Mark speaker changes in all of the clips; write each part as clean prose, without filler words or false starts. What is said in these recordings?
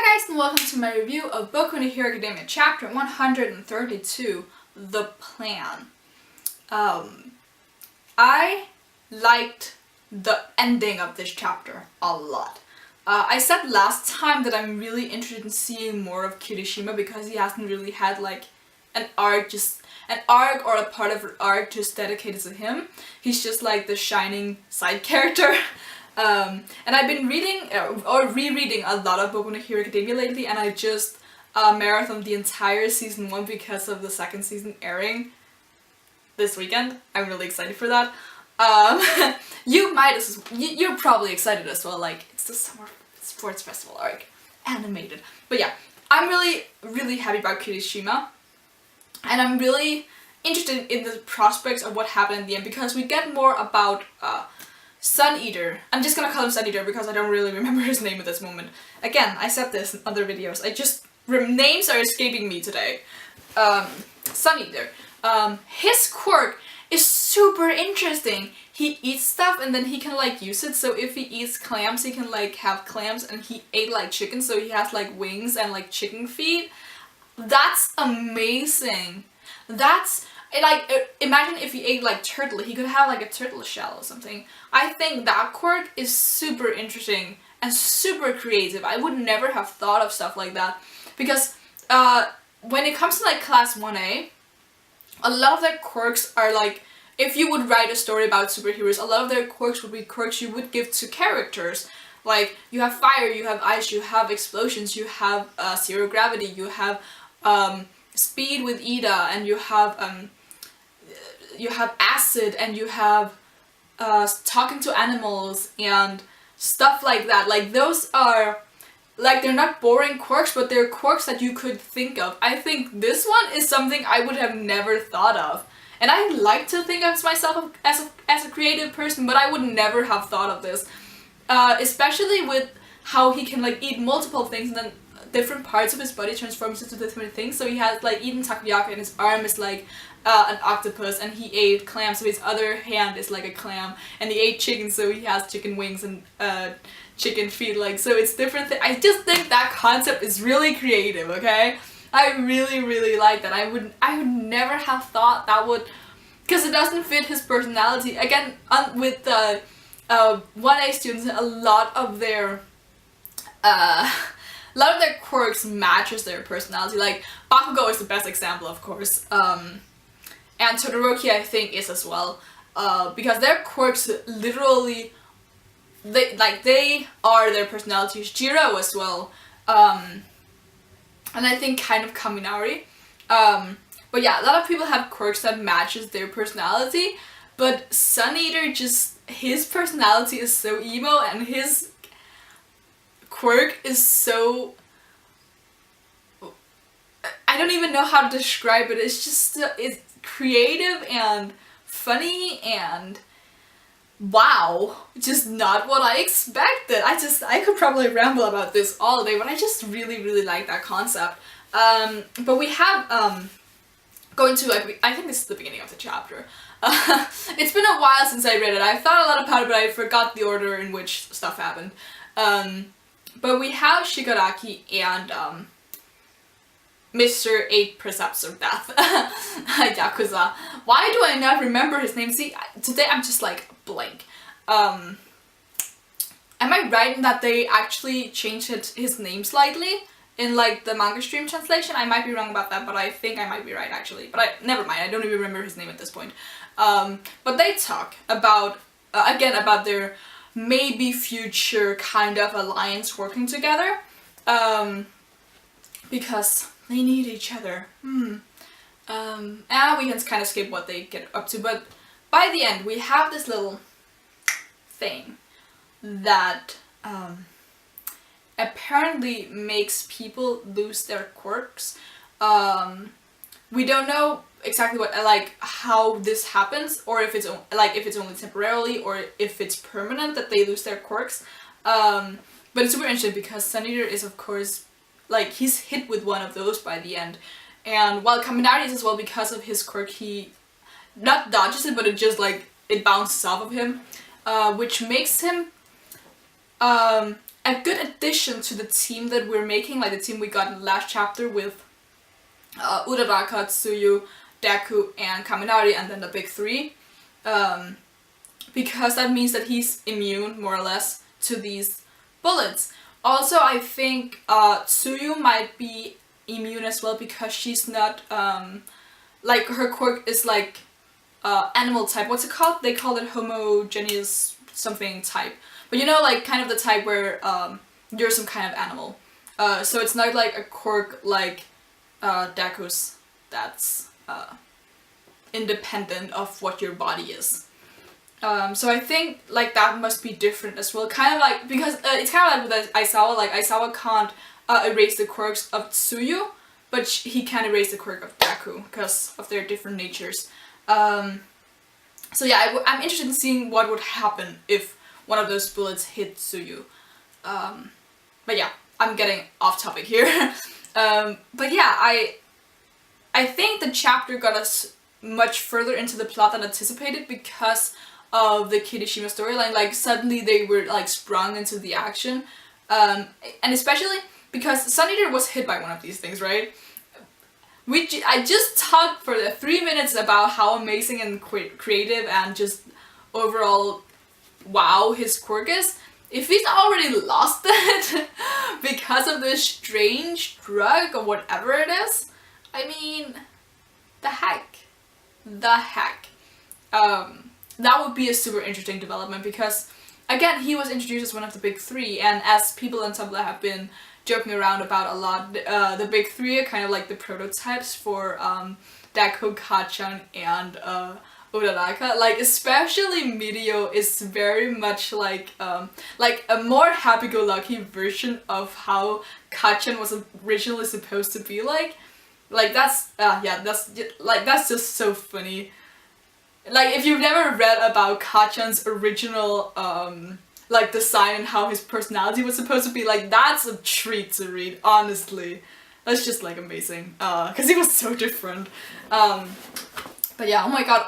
Speaker 1: Hi guys, and welcome to my review of Boku no Hero Academia chapter 132, The Plan. I liked the ending of this chapter a lot. I said last time that I'm really interested in seeing more of Kirishima because he hasn't really had like an arc or a part of an arc just dedicated to him. He's just like the shining side character. And I've been reading or rereading a lot of Boku no Hero Academia lately, and I just marathoned the entire season 1 because of the second season airing this weekend. I'm really excited for that. You're probably excited as well, like it's the Summer Sports Festival arc, animated. But yeah, I'm really happy about Kirishima, and I'm really interested in the prospects of what happened in the end because we get more about Sun Eater. I'm just gonna call him Sun Eater because I don't really remember his name at this moment. Again, I said this in other videos. Names are escaping me today. Sun Eater. His quirk is super interesting. He eats stuff and then he can like use it. So if he eats clams, he can like have clams, and he ate like chicken, so he has like wings and like chicken feet. That's amazing. That's like, imagine if he ate like turtle, he could have like a turtle shell or something. I think that quirk is super interesting and super creative. I would never have thought of stuff like that because when it comes to like class 1A, a lot of their quirks are like, if you would write a story about superheroes, a lot of their quirks would be quirks you would give to characters. Like, you have fire, you have ice, you have explosions, you have zero gravity, you have speed with Ida, and you have acid, and you have talking to animals and stuff like that. Like, those are, like, they're not boring quirks, but they're quirks that you could think of. I think this one is something I would have never thought of. And I like to think of myself as a creative person, but I would never have thought of this. Especially with how he can like eat multiple things and then different parts of his body transforms into different things. So he has like eaten takoyaki and his arm is like an octopus, and he ate clams, so his other hand is like a clam, and he ate chicken, so he has chicken wings and chicken feet, like, so it's different. I just think that concept is really creative, okay? I really like that. I would never have thought that would, because it doesn't fit his personality. Again, with the 1A students, a lot of their quirks matches their personality. Like, Bakugo is the best example, of course. And Todoroki, I think, is as well. Because their quirks literally, they are their personalities. Jiro as well. And I think kind of Kaminari. But yeah, a lot of people have quirks that matches their personality. But Sun Eater, just, his personality is so emo, and his quirk is so, I don't even know how to describe it. It's just, it's creative and funny and wow, just not what I expected. I could probably ramble about this all day, but I just really like that concept. But we have going to, I think this is the beginning of the chapter. It's been a while since I read it. I thought a lot about it, but I forgot the order in which stuff happened. But we have Shigaraki and Mr. 8 Precepts of Death, Yakuza. Why do I not remember his name? See, today I'm just like blank. Am I right in that they actually changed his name slightly in like the manga stream translation? I might be wrong about that, but I think I might be right actually. But never mind, I don't even remember his name at this point. But they talk about, again, about their maybe future kind of alliance working together. Because they need each other. And we can kind of skip what they get up to, but by the end we have this little thing that apparently makes people lose their quirks. We don't know exactly what, like, how this happens, or if it's only temporarily, or if it's permanent that they lose their quirks. But it's super interesting because Sun Eater is, of course, like, he's hit with one of those by the end. And while Kaminari is as well, because of his quirk, he not dodges it, but it just, like, it bounces off of him. Which makes him a good addition to the team that we're making, like the team we got in the last chapter with Uraraka, Tsuyu, Deku, and Kaminari, and then the big three. Because that means that he's immune, more or less, to these bullets. Also, I think Tsuyu might be immune as well because she's not, like, her quirk is like animal type. What's it called? They call it homogeneous something type. But you know, like, kind of the type where you're some kind of animal. So it's not like a quirk like Deku's that's independent of what your body is. So I think like that must be different as well. Kind of like, because it's kind of like with Aizawa, like Aizawa can't erase the quirks of Tsuyu, but he can erase the quirk of Deku because of their different natures. So yeah, I'm interested in seeing what would happen if one of those bullets hit Tsuyu. But yeah, I'm getting off topic here. But yeah, I think the chapter got us much further into the plot than anticipated because of the Kirishima storyline. Like, suddenly they were like sprung into the action, and especially because Sun Eater was hit by one of these things, right? I just talked for 3 minutes about how amazing and creative and just overall wow his quirk is. If he's already lost it because of this strange drug or whatever it is, I mean, the heck. That would be a super interesting development because, again, he was introduced as one of the big three, and as people on Tumblr have been joking around about a lot, the big three are kind of like the prototypes for Deku, Kacchan, and Uraraka. Like, especially Mirio is very much like a more happy-go-lucky version of how Kacchan was originally supposed to be like. Like, that's just so funny. Like, if you've never read about Kacchan's original, like, design and how his personality was supposed to be, like, that's a treat to read, honestly. That's just, like, amazing, because he was so different. But yeah, oh my god,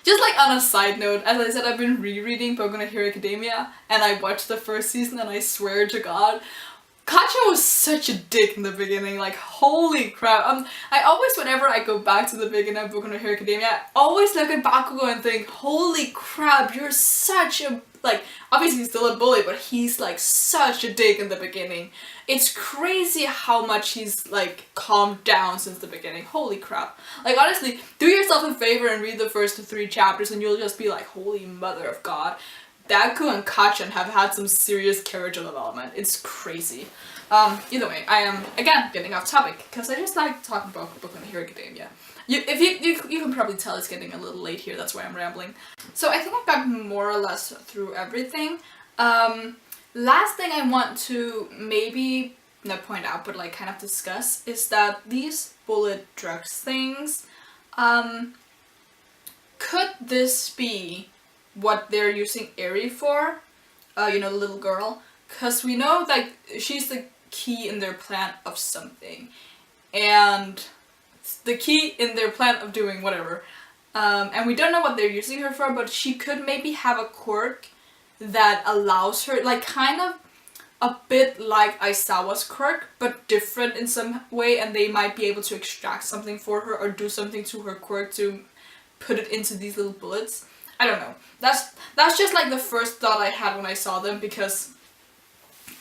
Speaker 1: just, like, on a side note, as I said, I've been rereading Boku no Hero Academia, and I watched the first season, and I swear to god, Kacchan was such a dick in the beginning, like, holy crap. I always, whenever I go back to the beginning of Boku no Hero Academia, I always look at Bakugo and think, holy crap, you're such a, like, obviously he's still a bully, but he's, like, such a dick in the beginning. It's crazy how much he's, like, calmed down since the beginning. Holy crap. Like, honestly, do yourself a favor and read the first 3 chapters and you'll just be like, holy mother of god. Deku and Kacchan have had some serious character development. It's crazy. Either way, I am, again, getting off topic, because I just like talking about Boku no Hero Academia. You can probably tell it's getting a little late here, that's why I'm rambling. So I think I've gotten more or less through everything. Last thing I want to maybe, not point out, but like kind of discuss, is that these bullet drugs things, could this be what they're using Eri for? You know, the little girl? Because we know that she's the key in their plan of something. And the key in their plan of doing whatever. And we don't know what they're using her for, but she could maybe have a quirk that allows her, like, kind of a bit like Aizawa's quirk, but different in some way, and they might be able to extract something for her or do something to her quirk to put it into these little bullets. I don't know. That's just like the first thought I had when I saw them, because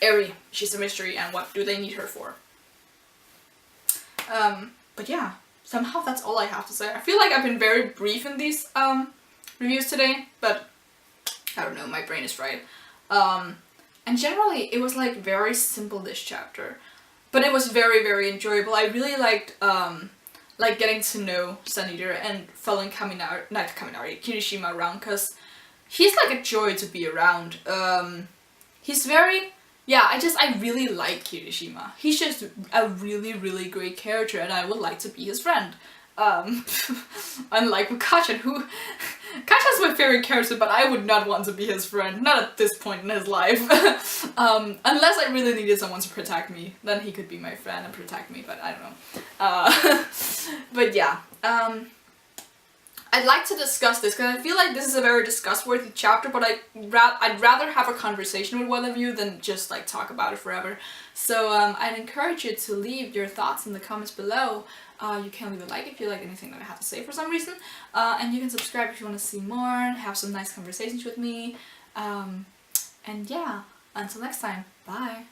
Speaker 1: Eri, she's a mystery, and what do they need her for? But yeah, somehow that's all I have to say. I feel like I've been very brief in these reviews today, but I don't know, my brain is fried. And generally, it was like very simple, this chapter, but it was very, very enjoyable. I really liked like getting to know Sun Eater and following Kirishima around, because he's like a joy to be around. He's very, yeah, I really like Kirishima. He's just a really, really great character, and I would like to be his friend. Unlike with Kacchan, Kacchan's my favorite character, but I would not want to be his friend, not at this point in his life. Unless I really needed someone to protect me, then he could be my friend and protect me, but I don't know. But yeah, I'd like to discuss this because I feel like this is a very discuss-worthy chapter, but I'd rather have a conversation with one of you than just like talk about it forever. So I'd encourage you to leave your thoughts in the comments below. You can leave a like if you like anything that I have to say for some reason, and you can subscribe if you want to see more and have some nice conversations with me. And yeah, until next time, bye!